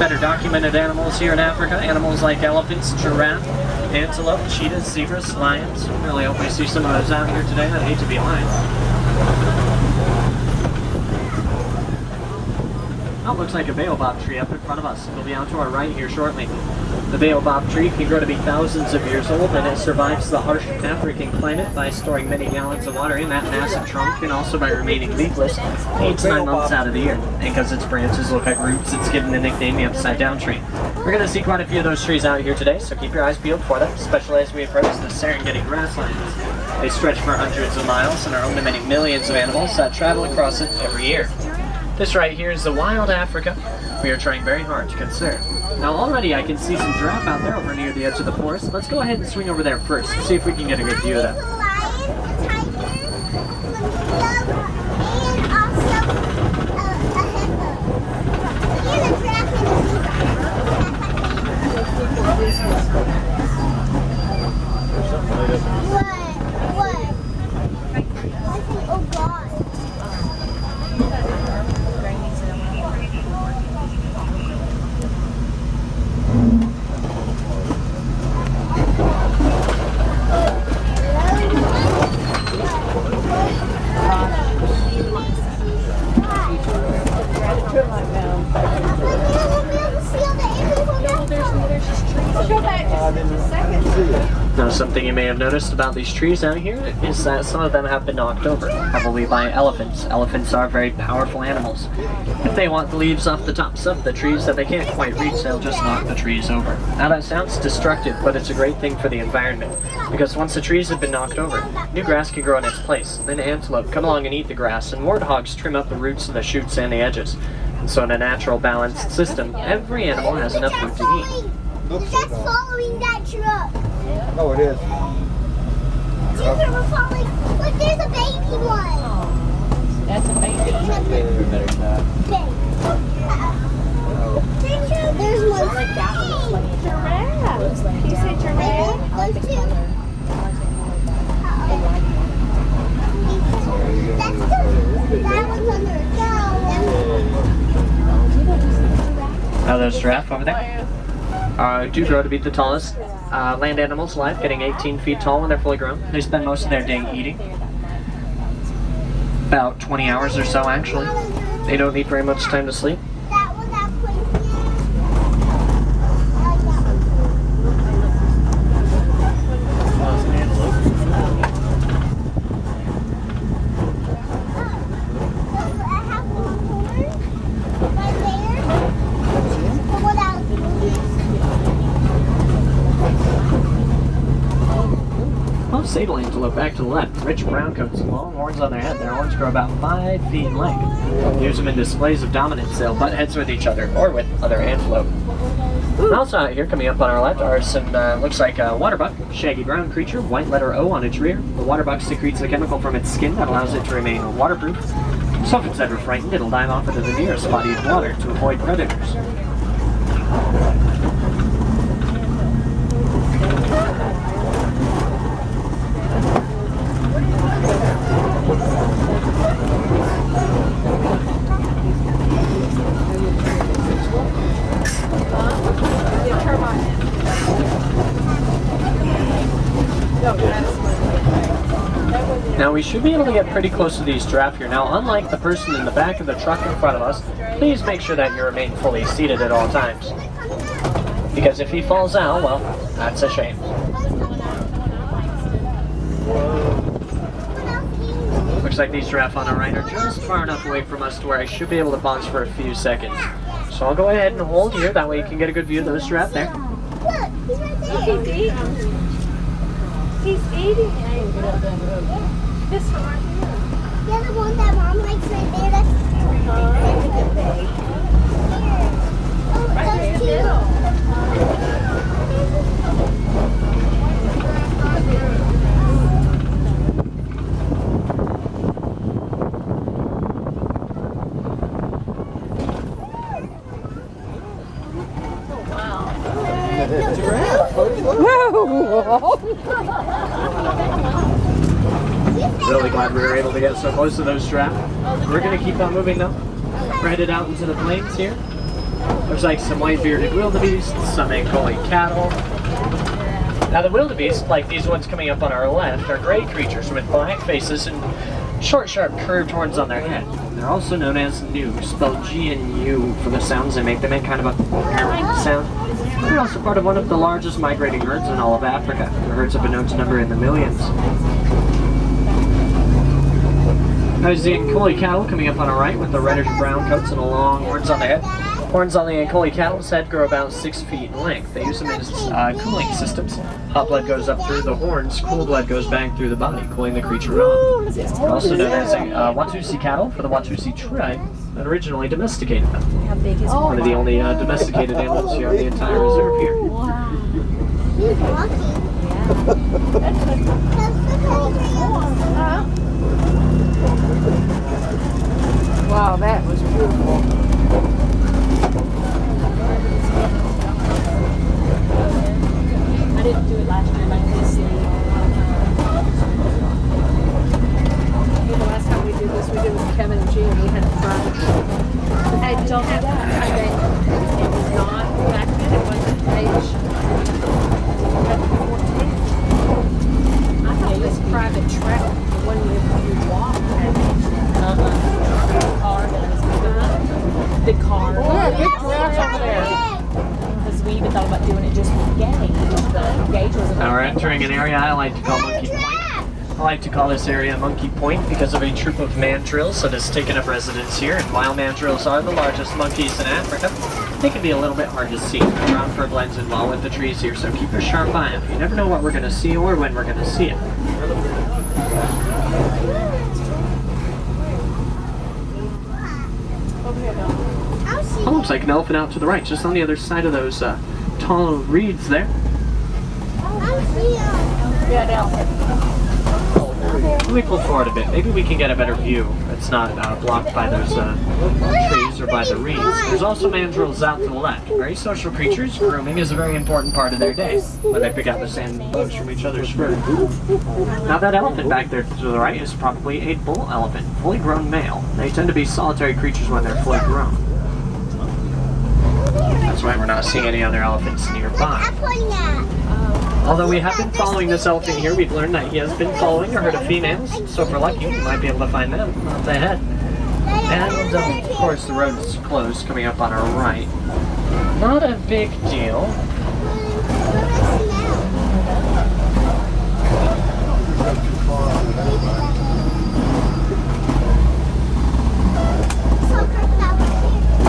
better documented animals here in Africa. Animals like elephants, giraffe, antelope, cheetahs, zebras, lions. Really hope we see some of those out here today. I'd hate to be lying. Oh, looks like a baobab tree up in front of us. It'll be out to our right here shortly. The baobab tree can grow to be thousands of years old, and it survives the harsh African climate by storing many gallons of water in that massive trunk, and also by remaining leafless 8 to 9 months out of the year. And because its branches look like roots, it's given the nickname the Upside Down Tree. We're going to see quite a few of those trees out here today, so keep your eyes peeled for them, especially as we approach the Serengeti grasslands. They stretch for hundreds of miles and are home to many millions of animals that travel across it every year. This right here is the wild Africa we are trying very hard to conserve. Now already I can see some giraffe out there over near the edge of the forest. Let's go ahead and swing over there first, see if we can get a good view of them. Now, something you may have noticed about these trees out here is that some of them have been knocked over, probably by elephants. Elephants are very powerful animals. If they want the leaves off the tops of the trees that they can't quite reach, they'll just knock the trees over. Now that sounds destructive, but it's a great thing for the environment, because once the trees have been knocked over, new grass can grow in its place. Then antelope come along and eat the grass, and warthogs trim up the roots and the shoots and the edges. And so in a natural balanced system, every animal has enough food to eat. Is that following that truck? Oh, it is. We're following. Look, there's a baby one. That's a baby. There's one. Giraffe. You said giraffe? Those two. That one's under a Now there's giraffe over there. Do grow to be the tallest land animals alive, getting 18 feet tall when they're fully grown. They spend most of their day eating. About 20 hours or so, actually. They don't need very much time to sleep. that one that pointy. Most sable antelope back to the left. Rich brown coats and long horns on their head. Their horns grow about 5 feet in length. Use them in displays of dominance. They'll butt heads with each other or with other antelope. Also out here, coming up on our left, are some, looks like a waterbuck, shaggy brown creature, white letter O on its rear. The waterbuck secretes a chemical from its skin that allows it to remain waterproof. So if it's ever frightened, it'll dive off into the nearest body of water to avoid predators. Now we should be able to get pretty close to these giraffe here. Now, unlike the person in the back of the truck in front of us, please make sure that you remain fully seated at all times. Because if he falls out, well, that's a shame. Looks like these giraffe on our right are just far enough away from us to where I should be able to pause for a few seconds. So I'll go ahead and hold here, that way you can get a good view of those giraffe there. Look, he's right there. He's eating. He's eating. This one right here. The other one that mom likes right there. That's oh, Right there in the those middle. Really glad we were able to get so close to those giraffe. We're going to keep on moving though. We're headed out into the plains here. Looks like some white-bearded wildebeest, some Ankole cattle. Now the wildebeest, like these ones coming up on our left, are gray creatures with black faces and short, sharp, curved horns on their head. They're also known as gnu, spelled G and U for the sounds they make. They make kind of a sound. They're also part of one of the largest migrating herds in all of Africa. The herds have been known to number in the millions. There's the Ankole cattle coming up on our right with the reddish-brown coats and the long horns on their head. Horns on the Ankole cattle's head grow about 6 feet in length. They use them as cooling systems. Hot blood goes up through the horns, cool blood goes back through the body, cooling the creature off. They're also known as Watusi cattle for the Watusi tribe that originally domesticated them. How big is One of the only domesticated animals here on the entire reserve here. He's walking. Wow, that was beautiful. I didn't do it last year like this. The last time we did this, we did it with Kevin and Jean. We had private. Hey, don't do that. It was not back then. It wasn't age. I thought it was private track. When you walk, car does. Big car. Yeah, big giraffe over there. Because we even thought about doing it just with Gage. The Gage was. Now we're entering an area I like to call Monkey Point. I like to call this area Monkey Point because of a troop of mandrills that has taken up residence here. And while mandrills are the largest monkeys in Africa, they can be a little bit hard to see. The ground fur blends in well with the trees here, so keep a sharp eye. You never know what we're going to see or when we're going to see it. Oh, looks like an elephant out to the right, just on the other side of those tall reeds there. Yeah, no. Let me pull forward a bit. Maybe we can get a better view. It's not blocked by those trees or by the reeds. There's also mandrills out to the left. Very social creatures. Grooming is a very important part of their day, where they pick out the sand bugs from each other's fur. Now that elephant back there to the right is probably a bull elephant, fully grown male. They tend to be solitary creatures when they're fully grown. That's why we're not seeing any other elephants nearby. Although we have been following this elephant here, we've learned that he has been following a herd of females, so if we're lucky, we might be able to find them up ahead. And of course the road is closed coming up on our right. Not a big deal.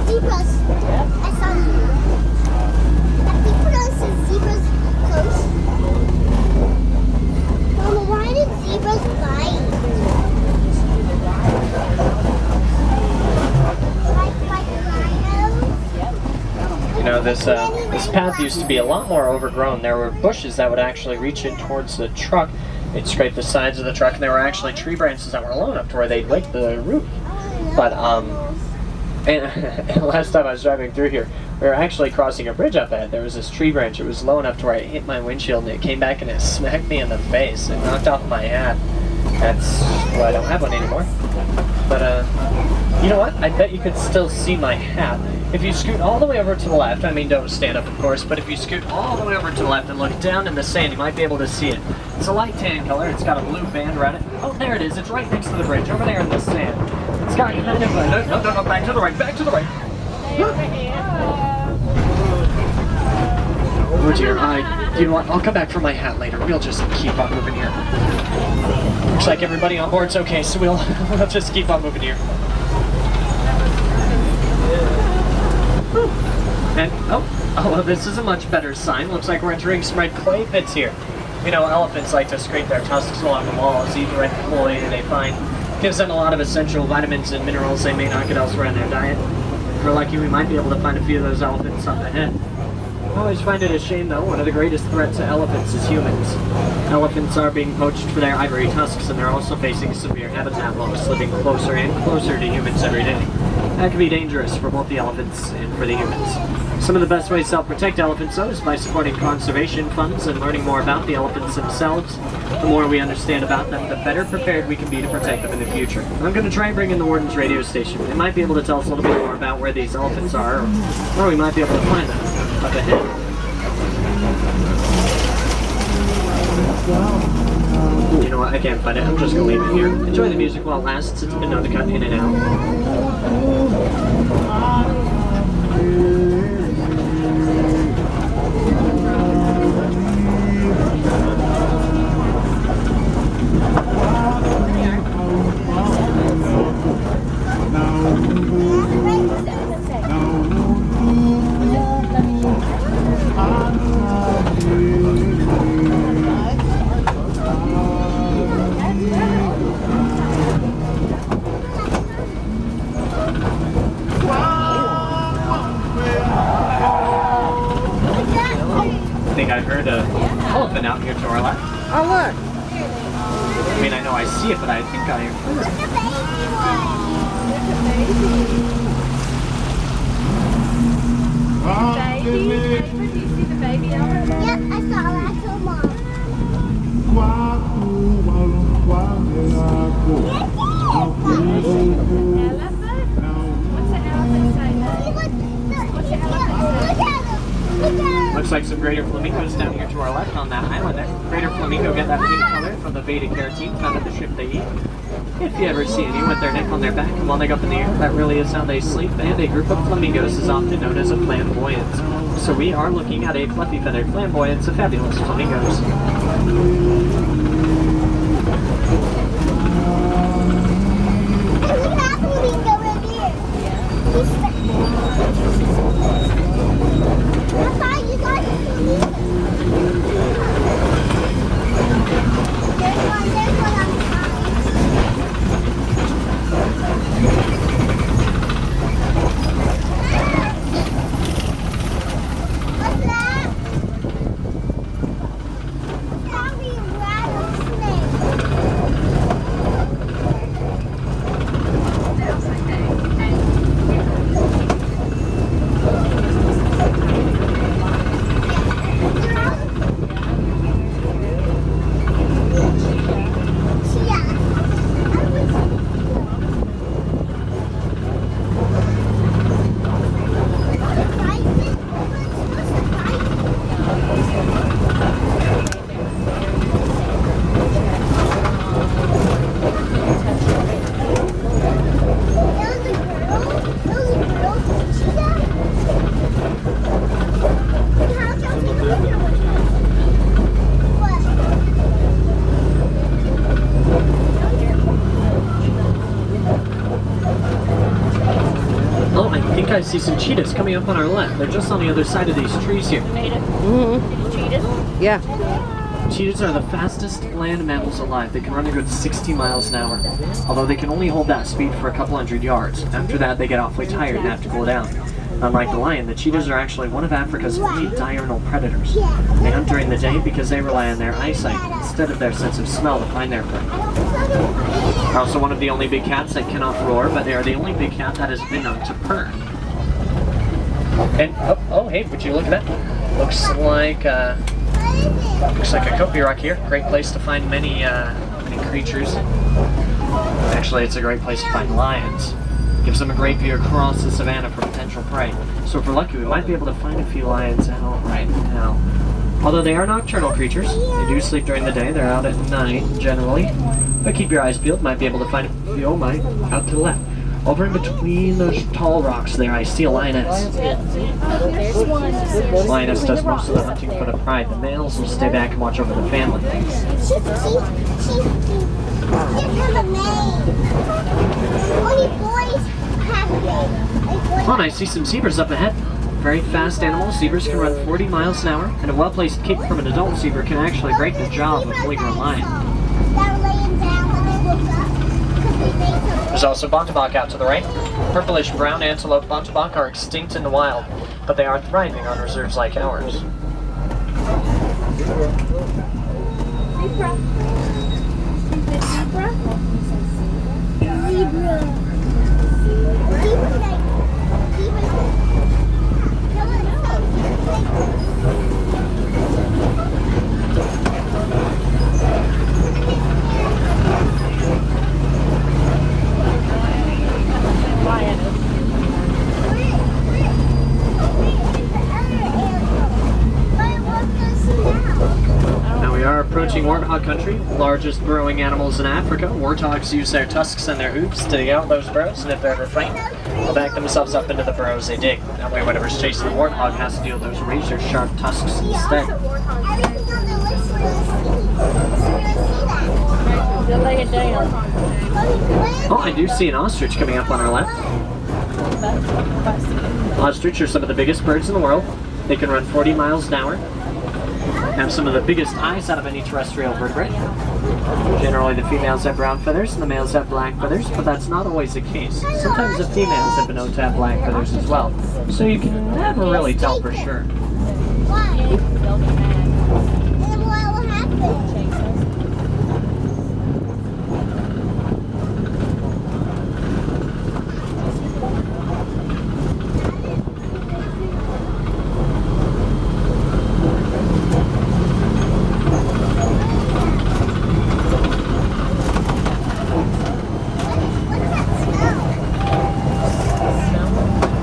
Zebras. I saw them. I think when I said zebras close. Mama, why did zebras bite? Like rhinos? You know, this path used to be a lot more overgrown. There were bushes that would actually reach in towards the truck. They'd scrape the sides of the truck, and there were actually tree branches that were low enough to where they'd wake the roof. But and last time I was driving through here, we were actually crossing a bridge up ahead. There was this tree branch. It was low enough to where it hit my windshield, and it came back and it smacked me in the face. It knocked off my hat. Well, I don't have one anymore. But you know what? I bet you could still see my hat. If you scoot all the way over to the left, I mean, don't stand up, of course, but if you scoot all the way over to the left and look down in the sand, you might be able to see it. It's a light tan color. It's got a blue band around it. Oh, there it is. It's right next to the bridge, over there in the sand. It's got kind of a... No, back to the right, back to the right. Oh dear, you know what? I'll come back for my hat later. We'll just keep on moving here. Looks like everybody on board's okay, so we'll just keep on moving here. And, well, this is a much better sign. Looks like we're entering some red clay pits here. You know, elephants like to scrape their tusks along the walls, eat the red clay they find. Gives them a lot of essential vitamins and minerals they may not get elsewhere in their diet. If we're lucky, we might be able to find a few of those elephants up ahead. I always find it a shame, though, one of the greatest threats to elephants is humans. Elephants are being poached for their ivory tusks, and they're also facing severe habitat loss, living closer and closer to humans every day. That can be dangerous for both the elephants and for the humans. Some of the best ways to help protect elephants, though, is by supporting conservation funds and learning more about the elephants themselves. The more we understand about them, the better prepared we can be to protect them in the future. I'm going to try and bring in the Warden's radio station. They might be able to tell us a little bit more about where these elephants are, or where we might be able to find them up ahead. You know what, I can't find it. I'm just going to leave it here. Enjoy the music while it lasts. It's been known to cut in and out. I think I heard an elephant out here to our left. Oh, look. I mean, I know I see it, but I think I heard it. The baby one. Baby, do you see the baby elephant? Yep, I saw that too, Mom. Elephant? What's the elephant say? Look at him. Looks like some greater flamingos down here to our left on that island there. Greater flamingo get that pink color from the beta carotene found at the ship they eat. If you ever see any with their neck on their back and one leg up in the air, that really is how they sleep, and a group of flamingos is often known as a flamboyance. So we are looking at a fluffy feathered flamboyance of fabulous flamingos. Look at that flamingo right here. That's why you got the flamingo. There's one on the side. What's that? Probably a rattlesnake. Oh, I think I see some cheetahs coming up on our left. They're just on the other side of these trees here. Made it. Mm-hmm. Cheated. Yeah. Cheetahs are the fastest land mammals alive. They can run a good 60 miles an hour, although they can only hold that speed for a couple hundred yards. After that, they get awfully tired and have to cool down. Unlike the lion, the cheetahs are actually one of Africa's only diurnal predators. They hunt during the day because they rely on their eyesight instead of their sense of smell to find their prey. They're also one of the only big cats that cannot roar, but they are the only big cat that has been known to purr. And oh, hey, would you look at that? Looks like a Kopi rock here. Great place to find many creatures. Actually, it's a great place to find lions. Gives them a great view across the savannah for potential prey. So if we're lucky, we might be able to find a few lions out right now. Although they are nocturnal creatures, they do sleep during the day. They're out at night generally. But keep your eyes peeled. Might be able to find a few. Oh my! Out to the left. Over in between those tall rocks there, I see a lioness. There's one. Lioness does most of the hunting for the pride. The males will stay back and watch over the family. She give him a name. Only boys have names. Oh, and I see some zebras up ahead. Very fast animals. Zebras can run 40 miles an hour, and a well-placed kick from an adult zebra can actually break the jaw of a fully grown lion. They're laying down when they woke up because we made them. There's also bontebok out to the right. Purplish brown antelope bontebok are extinct in the wild, but they are thriving on reserves like ours. Zebra. Now we are approaching warthog country, largest burrowing animals in Africa. Warthogs use their tusks and their hooves to dig out those burrows, and if they're ever frightened, they'll back themselves up into the burrows they dig. That way whatever's chasing the warthog has to deal with those razor-sharp tusks instead. Everything on the list we're gonna see that. They'll lay it down. Oh, I do see an ostrich coming up on our left. Ostrich are some of the biggest birds in the world. They can run 40 miles an hour. Have some of the biggest eyes out of any terrestrial vertebrate. Generally the females have brown feathers and the males have black feathers, but that's not always the case. Sometimes the females have been known to have black feathers as well, so you can never really tell for sure. Why? They'll get mad. And what will happen? Chase us.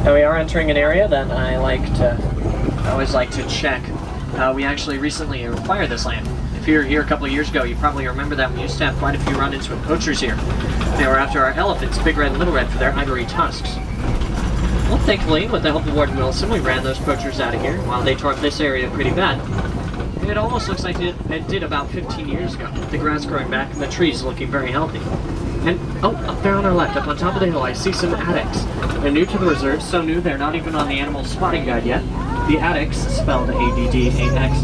Now we are entering an area that I always like to check. We actually recently acquired this land. If you were here a couple of years ago, you probably remember that we used to have quite a few run-ins with poachers here. They were after our elephants, Big Red and Little Red, for their ivory tusks. Well, thankfully, with the help of Warden Wilson, we ran those poachers out of here while they tore up this area pretty bad. It almost looks like it did about 15 years ago. The grass growing back and the trees looking very healthy. And, oh, up there on our left, up on top of the hill, I see some addax. They're new to the reserve, so new they're not even on the animal spotting guide yet. The addax, spelled A-D-D-A-X,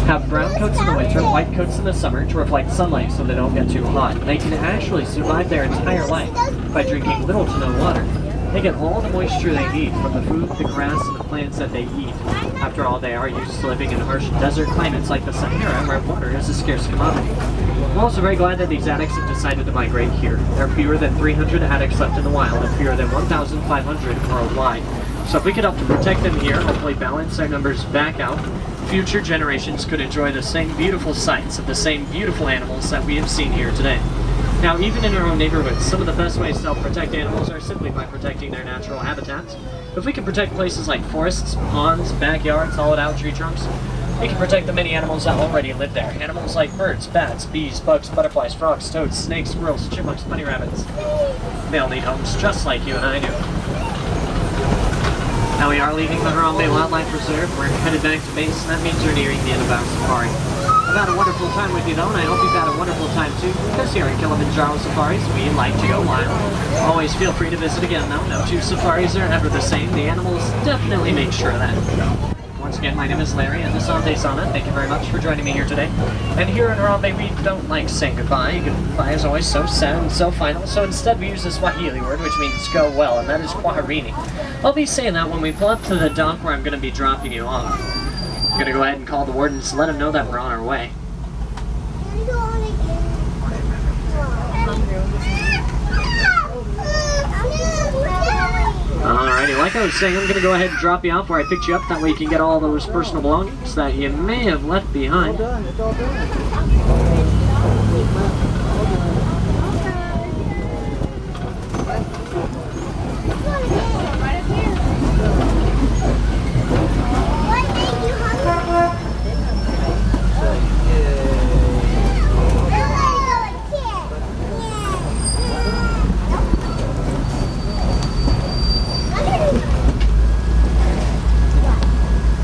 have brown coats in the winter, white coats in the summer to reflect sunlight so they don't get too hot. They can actually survive their entire life by drinking little to no water. They get all the moisture they need from the food, the grass, and the plants that they eat. After all, they are used to living in harsh desert climates like the Sahara, where water is a scarce commodity. I'm also very glad that these addax have decided to migrate here. There are fewer than 300 addax left in the wild and fewer than 1,500 worldwide. So if we could help to protect them here, hopefully balance their numbers back out, future generations could enjoy the same beautiful sights of the same beautiful animals that we have seen here today. Now, even in our own neighborhoods, some of the best ways to help protect animals are simply by protecting their natural habitats. If we can protect places like forests, ponds, backyards, hollowed-out tree trunks, we can protect the many animals that already live there. Animals like birds, bats, bees, bugs, butterflies, frogs, toads, snakes, squirrels, chipmunks, bunny rabbits. They all need homes just like you and I do. Now we are leaving the Harambe Wildlife Reserve. We're headed back to base, and that means we're nearing the end of our safari. I've had a wonderful time with you though, and I hope you've had a wonderful time too, because here at Kilimanjaro Safaris, we like to go wild. Always feel free to visit again though. No two safaris are ever the same. The animals definitely make sure of that. Once again, my name is Larry, and Asante Sana. Thank you very much for joining me here today. And here in Harambe, we don't like saying goodbye. Goodbye is always so sad and so final, so instead we use the Swahili word, which means go well, and that is kwaherini. I'll be saying that when we pull up to the dock where I'm going to be dropping you off. I'm going to go ahead and call the wardens to let them know that we're on our way. Alrighty, like I was saying, I'm going to go ahead and drop you off where I picked you up. That way you can get all those personal belongings that you may have left behind.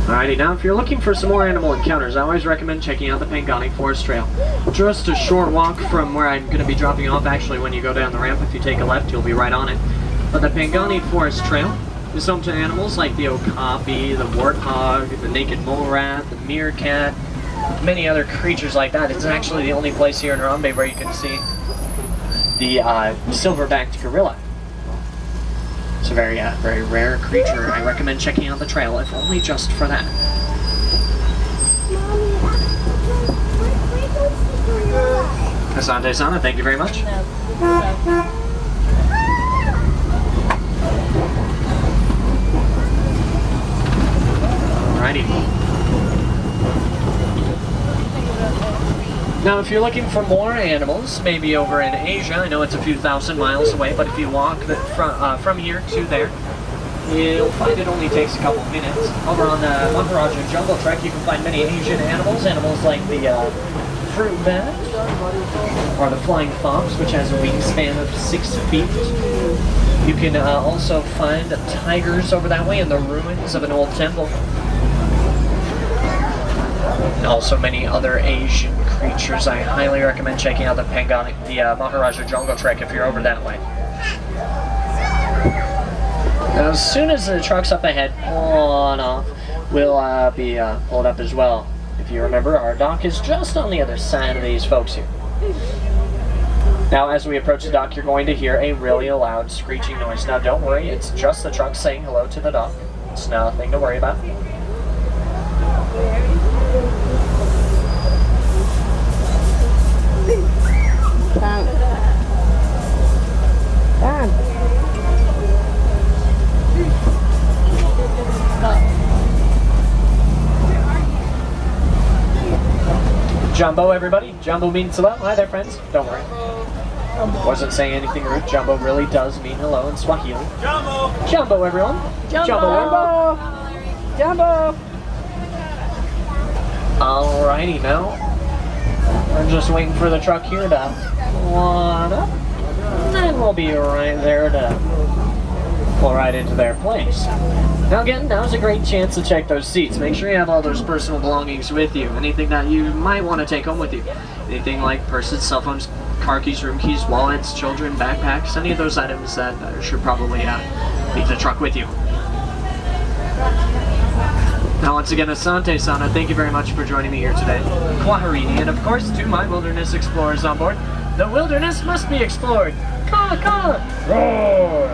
Alrighty, now if you're looking for some more animal encounters, I always recommend checking out the Pangani Forest Trail. Just a short walk from where I'm going to be dropping off. Actually, when you go down the ramp, if you take a left, you'll be right on it. But the Pangani Forest Trail is home to animals like the okapi, the warthog, the naked mole rat, the meerkat, many other creatures like that. It's actually the only place here in Harambe where you can see the silverbacked gorilla. It's a very rare creature. I recommend checking out the trail, if only just for that. Asante Sana, thank you very much. Alrighty. Now, if you're looking for more animals, maybe over in Asia, I know it's a few thousand miles away, but if you walk from here to there, you'll find it only takes a couple minutes. Over on the Maharaja Jungle Trek, you can find many Asian animals like the fruit bat, or the flying fox, which has a wingspan of 6 feet. You can also find tigers over that way in the ruins of an old temple. And also many other Asian creatures. I highly recommend checking out the Maharaja Jungle Trek if you're over that way. Now, as soon as the truck's up ahead, on off, we'll be pulled up as well. If you remember, our dock is just on the other side of these folks here. Now, as we approach the dock, you're going to hear a really loud screeching noise. Now, don't worry, it's just the truck saying hello to the dock. It's nothing to worry about. Jumbo, everybody. Jumbo means hello. Hi there, friends. Don't worry. Wasn't saying anything rude. Jumbo really does mean hello in Swahili. Jumbo! Jumbo, everyone. Jumbo. Jumbo! Alrighty, now. We're just waiting for the truck here to line up. And then we'll be right there to pull right into their place. Now again, now's a great chance to check those seats. Make sure you have all those personal belongings with you. Anything that you might want to take home with you. Anything like purses, cell phones, car keys, room keys, wallets, children, backpacks, any of those items that should probably leave the truck with you. Now once again, Asante Sana, thank you very much for joining me here today. Kwaharini, and of course to my wilderness explorers on board. The wilderness must be explored. Caw, caw, roar!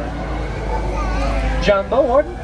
Jumbo Warden,